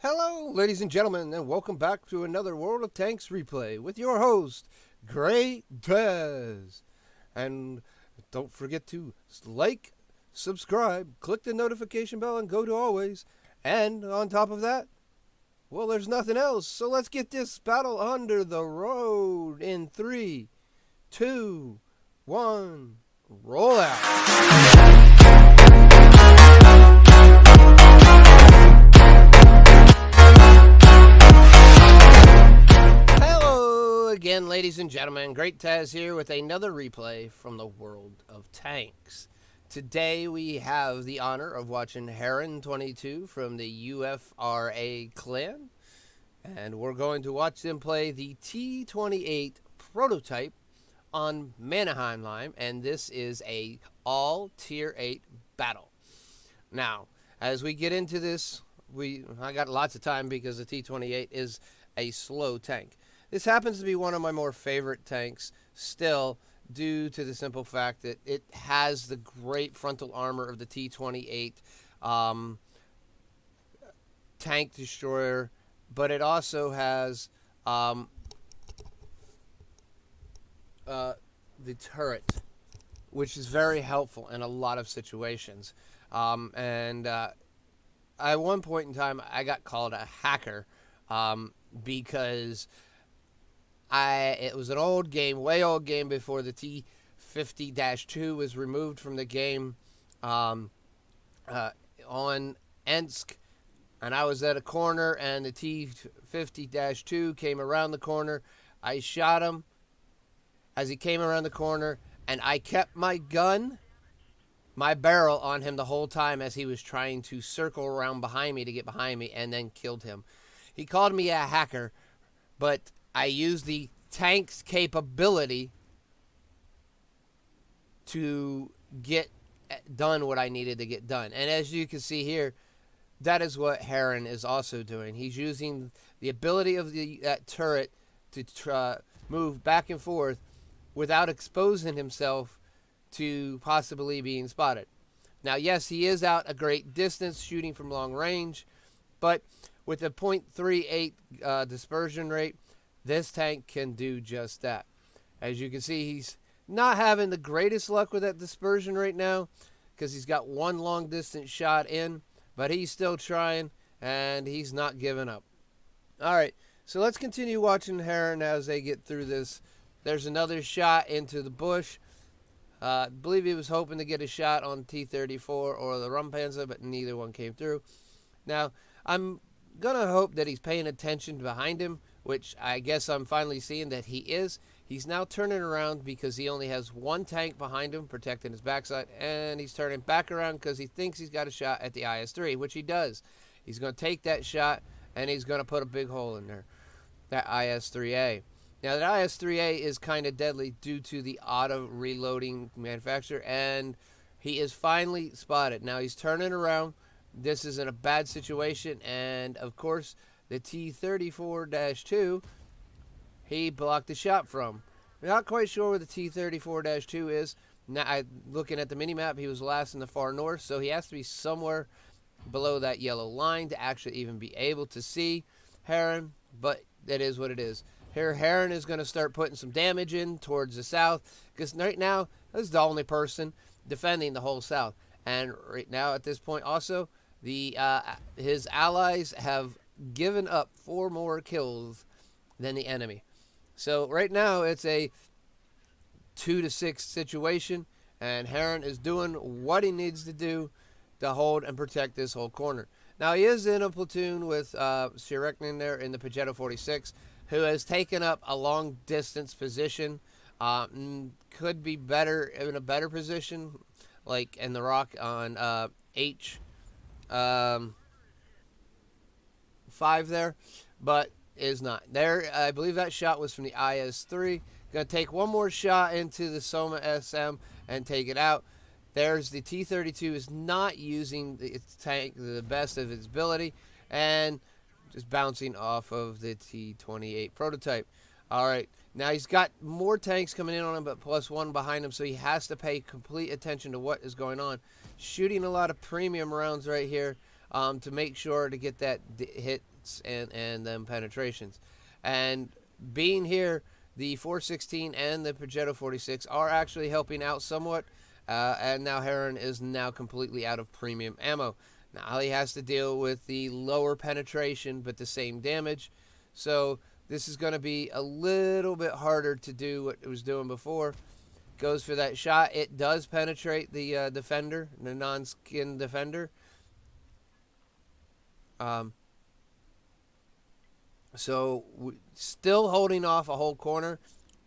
Hello, ladies and gentlemen, and welcome back to another World of Tanks replay with your host, GreatTaz. And don't forget to like, subscribe, click the notification bell, and go to always. And on top of that, well, there's nothing else. So let's get this battle under the road in 3, 2, 1, roll out. Again, ladies and gentlemen, GreatTaz here with another replay from the World of Tanks. Today we have the honor of watching Heron 22 from the UFRA clan, and we're going to watch them play the T28 Prototype on Mannerheim Line, and this is a all Tier 8 battle. Now, as we get into this, I got lots of time because the T28 is a slow tank. This happens to be one of my more favorite tanks still, due to the simple fact that it has the great frontal armor of the T28 tank destroyer, but it also has the turret, which is very helpful in a lot of situations. At one point in time, I got called a hacker because it was an old game, way old game, before the T50-2 was removed from the game on Ensk, and I was at a corner, and the T50-2 came around the corner. I shot him as he came around the corner, and I kept my gun, my barrel, on him the whole time as he was trying to circle around behind me to get behind me, and then killed him. He called me a hacker, but I used the tank's capability to get done what I needed to get done. And as you can see here, that is what Heron is also doing. He's using the ability of that turret to move back and forth without exposing himself to possibly being spotted. Now, yes, he is out a great distance shooting from long range, but with a .38 dispersion rate, this tank can do just that. As you can see, he's not having the greatest luck with that dispersion right now because he's got one long distance shot in, but he's still trying, and he's not giving up. All right, so let's continue watching Heron as they get through this. There's another shot into the bush. I believe he was hoping to get a shot on T-34 or the Rumpanzer, but neither one came through. Now, I'm going to hope that he's paying attention behind him, which I guess I'm finally seeing that he is. He's now turning around because he only has one tank behind him protecting his backside, and he's turning back around because he thinks he's got a shot at the IS-3, which he does. He's going to take that shot, and he's going to put a big hole in there, that IS-3A. Now, that IS-3A is kind of deadly due to the auto-reloading manufacturer, and he is finally spotted. Now, he's turning around. This is in a bad situation, and, of course, the T-34-2, he blocked the shot from. We're not quite sure where the T-34-2 is. Now, looking at the minimap, he was last in the far north, so he has to be somewhere below that yellow line to actually even be able to see Heron, but that is what it is. Here, Heron is going to start putting some damage in towards the south, because right now, this is the only person defending the whole south. And right now, at this point also, his allies have given up 4 more kills than the enemy. So right now it's a 2-6 situation, and Heron is doing what he needs to do to hold and protect this whole corner. Now, he is in a platoon with Shireknin there in the Pajero 46, who has taken up a long distance position. Could be better, in a better position, like in the rock on H5 there, but is not there. I believe that shot was from the IS-3. Gonna take one more shot into the Soma SM and take it out. There's the T-32 is not using its tank the best of its ability, and just bouncing off of the T28 Prototype. All right, now he's got more tanks coming in on him, but +1 behind him, so he has to pay complete attention to what is going on. Shooting a lot of premium rounds right here. to make sure to get that hits and then penetrations. And being here, the 416 and the Progetto 46 are actually helping out somewhat. And now Heron is now completely out of premium ammo. Now he has to deal with the lower penetration but the same damage. So this is going to be a little bit harder to do what it was doing before. Goes for that shot. It does penetrate the defender, the non-skin defender. So still holding off a whole corner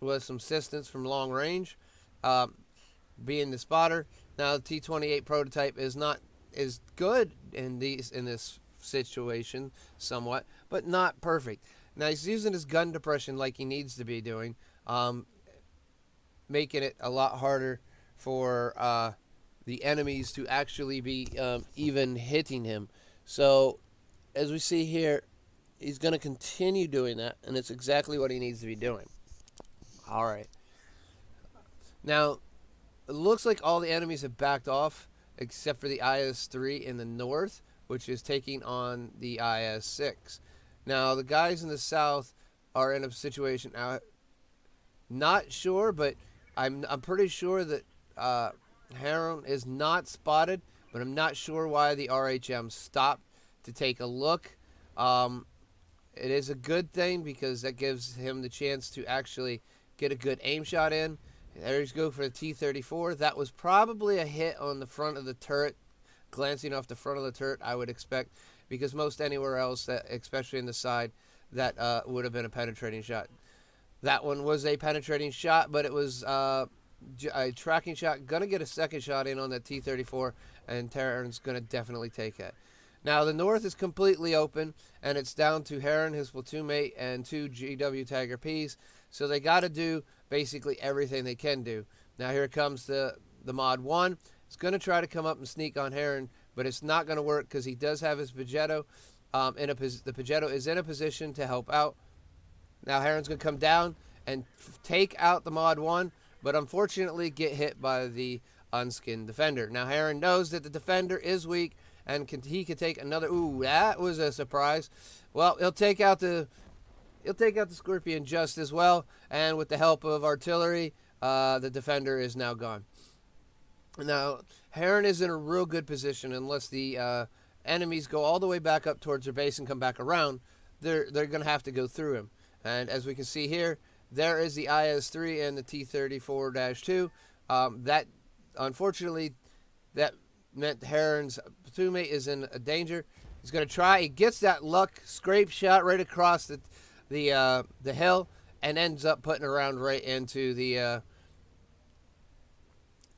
with some assistance from long range, being the spotter. Now the T28 Prototype is good in this situation somewhat, but not perfect. Now he's using his gun depression like he needs to be doing, making it a lot harder for the enemies to actually be even hitting him. So as we see here, he's going to continue doing that, and it's exactly what he needs to be doing. All right. Now, it looks like all the enemies have backed off, except for the IS-3 in the north, which is taking on the IS-6. Now, the guys in the south are in a situation now. Not sure, but I'm pretty sure that Heron is not spotted, but I'm not sure why the RHM stopped to take a look. It is a good thing because that gives him the chance to actually get a good aim shot in. There he's go for the T-34. That was probably a hit on the front of the turret, glancing off the front of the turret, I would expect, because most anywhere else, that, especially in the side, that would have been a penetrating shot. That one was a penetrating shot, but it was a tracking shot. Going to get a second shot in on that T-34, and Terran's going to definitely take it. Now, the north is completely open, and it's down to Heron, his platoon mate, and 2 GW Tiger Ps. So they got to do basically everything they can do. Now, here comes the Mod 1. It's going to try to come up and sneak on Heron, but it's not going to work because he does have his Progetto. The Progetto is in a position to help out. Now, Heron's going to come down and take out the Mod 1, but unfortunately get hit by the unskinned defender. Now, Heron knows that the defender is weak, and he can take another. Ooh, that was a surprise. Well, he'll take out the Scorpion just as well, and with the help of artillery, the defender is now gone. Now, Heron is in a real good position unless the enemies go all the way back up towards their base and come back around. They're going to have to go through him. And as we can see here, there is the IS-3 and the T-34-2. That, unfortunately, that meant Heron's platoon mate is in a danger. He's going to try. He gets that luck scrape shot right across the hill and ends up putting a round right into the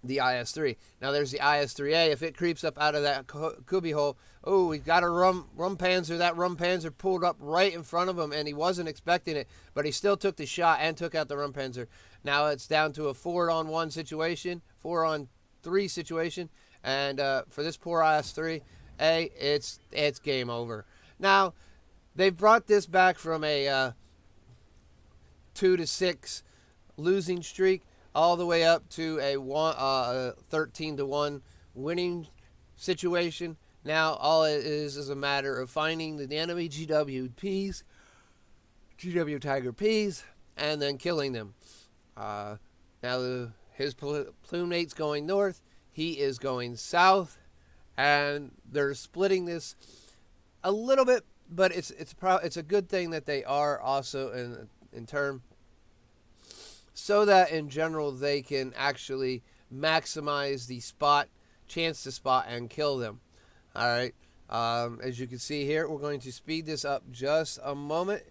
IS-3. Now there's the IS-3A. If it creeps up out of that cubby hole, oh, we've got a rum panzer. That rum panzer pulled up right in front of him, and he wasn't expecting it, but he still took the shot and took out the rum panzer. Now it's down to a 4-on-1 situation, 4-on-3 situation, and for this poor IS-3A, it's game over. Now, they've brought this back from a 2-6 losing streak all the way up to a 13-1 winning situation. Now all it is a matter of finding the enemy GW Tiger Ps, and then killing them. Now his platoon mate's going north, he is going south, and they're splitting this a little bit, but it's a good thing that they are also in term, so that in general they can actually maximize the chance to spot and kill them. All right. As you can see here, we're going to speed this up just a moment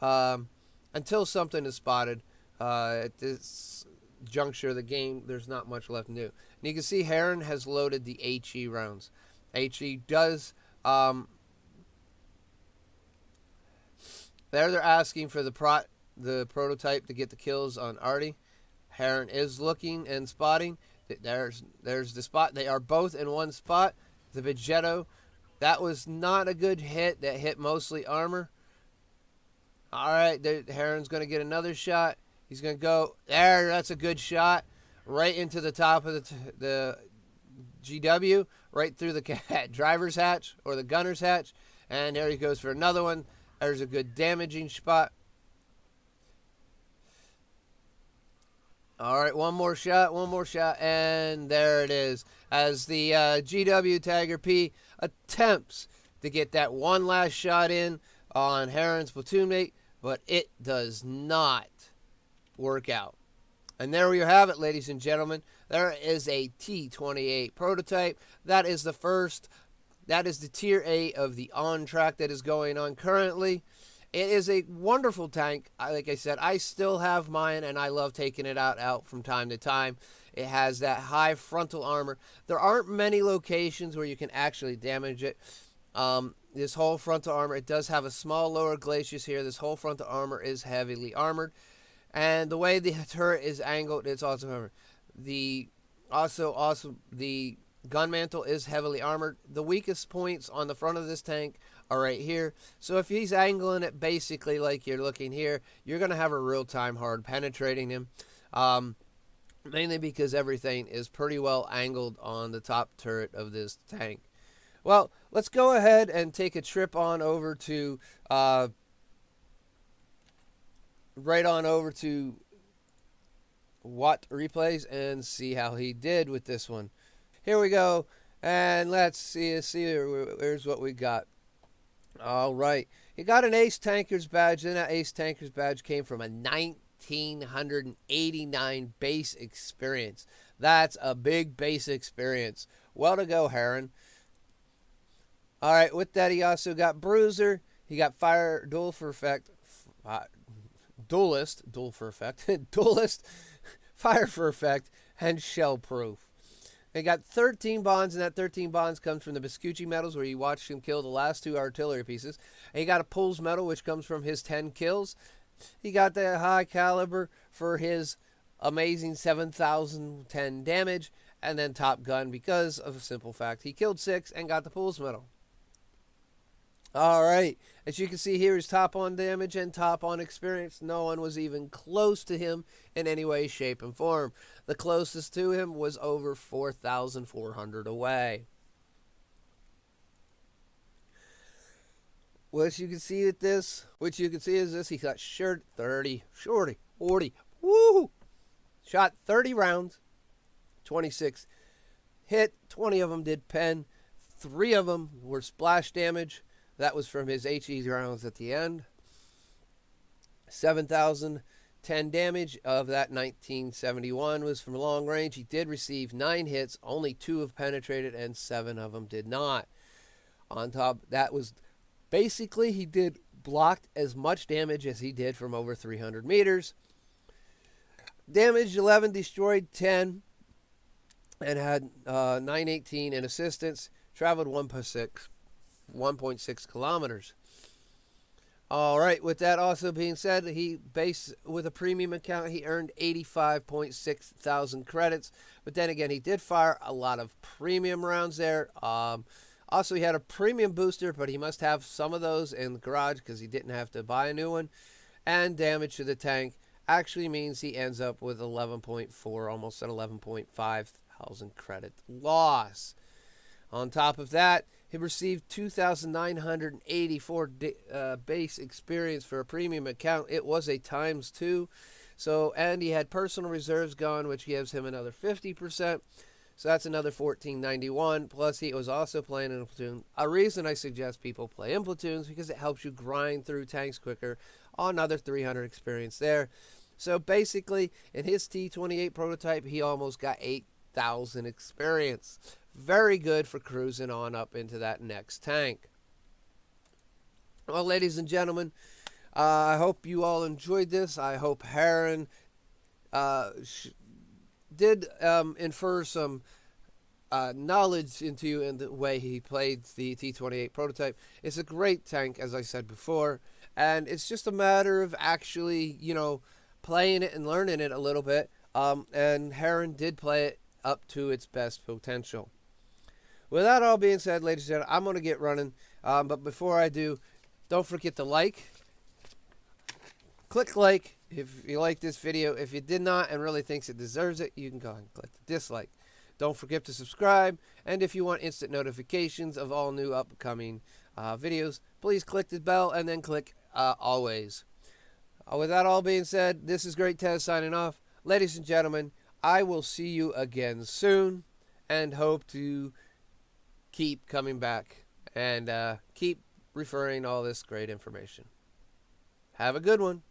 until something is spotted. At this juncture of the game, there's not much left to do. And you can see Heron has loaded the HE rounds. HE does. They're asking for the prototype to get the kills on Artie. Heron is looking and spotting. There's the spot. They are both in one spot. The Progetto, that was not a good hit. That hit mostly armor. All right, Heron's going to get another shot. He's going to go there. That's a good shot, right into the top of the GW right through the driver's hatch or the gunner's hatch. And there he goes for another one. There's a good damaging spot. All right, one more shot, and there it is. As the GW Tiger P attempts to get that one last shot in on Heron's platoon mate, but it does not work out. And there you have it, ladies and gentlemen. There is a T28 prototype. That is the first, that is the Tier A of the on-track that is going on currently. It is a wonderful tank. Like I said, I still have mine, and I love taking it out from time to time. It has that high frontal armor. There aren't many locations where you can actually damage it. This whole frontal armor, it does have a small lower glacis here. This whole frontal armor is heavily armored. And the way the turret is angled, it's also armored. The gun mantle is heavily armored. The weakest points on the front of this tank are right here. So if he's angling it basically like you're looking here, you're going to have a real time hard penetrating him. Mainly because everything is pretty well angled on the top turret of this tank. Well, let's go ahead and take a trip on over to right on over to Watt Replays and see how he did with this one. Here we go, and let's see here's what we got. All right, he got an Ace Tankers badge, and that Ace Tankers badge came from a 1989 base experience. That's a big base experience. Well to go, Heron. All right, with that, he also got Bruiser. He got Fire Duel for Effect, Duelist, Duel for Effect, Duelist, Fire for Effect, and Shell Proof. They got 13 bonds, and that 13 bonds comes from the Pascucci medals, where you watched him kill the last 2 artillery pieces. And he got a Pulls medal, which comes from his 10 kills. He got the high caliber for his amazing 7,010 damage, and then Top Gun because of a simple fact. He killed 6 and got the Pulls medal. All right, as you can see here, he's top on damage and top on experience. No one was even close to him in any way, shape, and form. The closest to him was over 4,400 away. What you can see with this, he got short 30, 40, woo! Shot 30 rounds, 26 hit, 20 of them did pen, 3 of them were splash damage. That was from his HE rounds at the end. 7,010 damage of that 1971 was from long range. He did receive 9 hits. Only 2 have penetrated, and 7 of them did not. On top, that was basically, he did blocked as much damage as he did from over 300 meters. Damaged 11, destroyed 10, and had 918 in assistance. Traveled 1.6 kilometers. All right, with that also being said, with a premium account, he earned 85.6 thousand credits. But then again, he did fire a lot of premium rounds there. Also, he had a premium booster, but he must have some of those in the garage because he didn't have to buy a new one. And damage to the tank actually means he ends up with 11.4, almost an 11.5 thousand credit loss. On top of that, he received 2,984 base experience for a premium account. It was a ×2. So, and he had personal reserves gone, which gives him another 50%. So that's another 1,491. Plus, he was also playing in a platoon. A reason I suggest people play in platoons because it helps you grind through tanks quicker. Another 300 experience there. So basically, in his T28 prototype, he almost got 8,000 experience. Very good for cruising on up into that next tank. Well, ladies and gentlemen, I hope you all enjoyed this. I hope Heron did infer some knowledge into you in the way he played the T28 prototype. It's a great tank, as I said before, and it's just a matter of actually, playing it and learning it a little bit. And Heron did play it up to its best potential. With that all being said, ladies and gentlemen, I'm going to get running. But before I do, don't forget to click like if you like this video. If you did not and really thinks it deserves it, you can go ahead and click the dislike. Don't forget to subscribe, and if you want instant notifications of all new upcoming videos, please click the bell and then click always. With that all being said, this is GreatTaz signing off. Ladies and gentlemen, I will see you again soon, and hope to keep coming back and keep referring all this great information. Have a good one.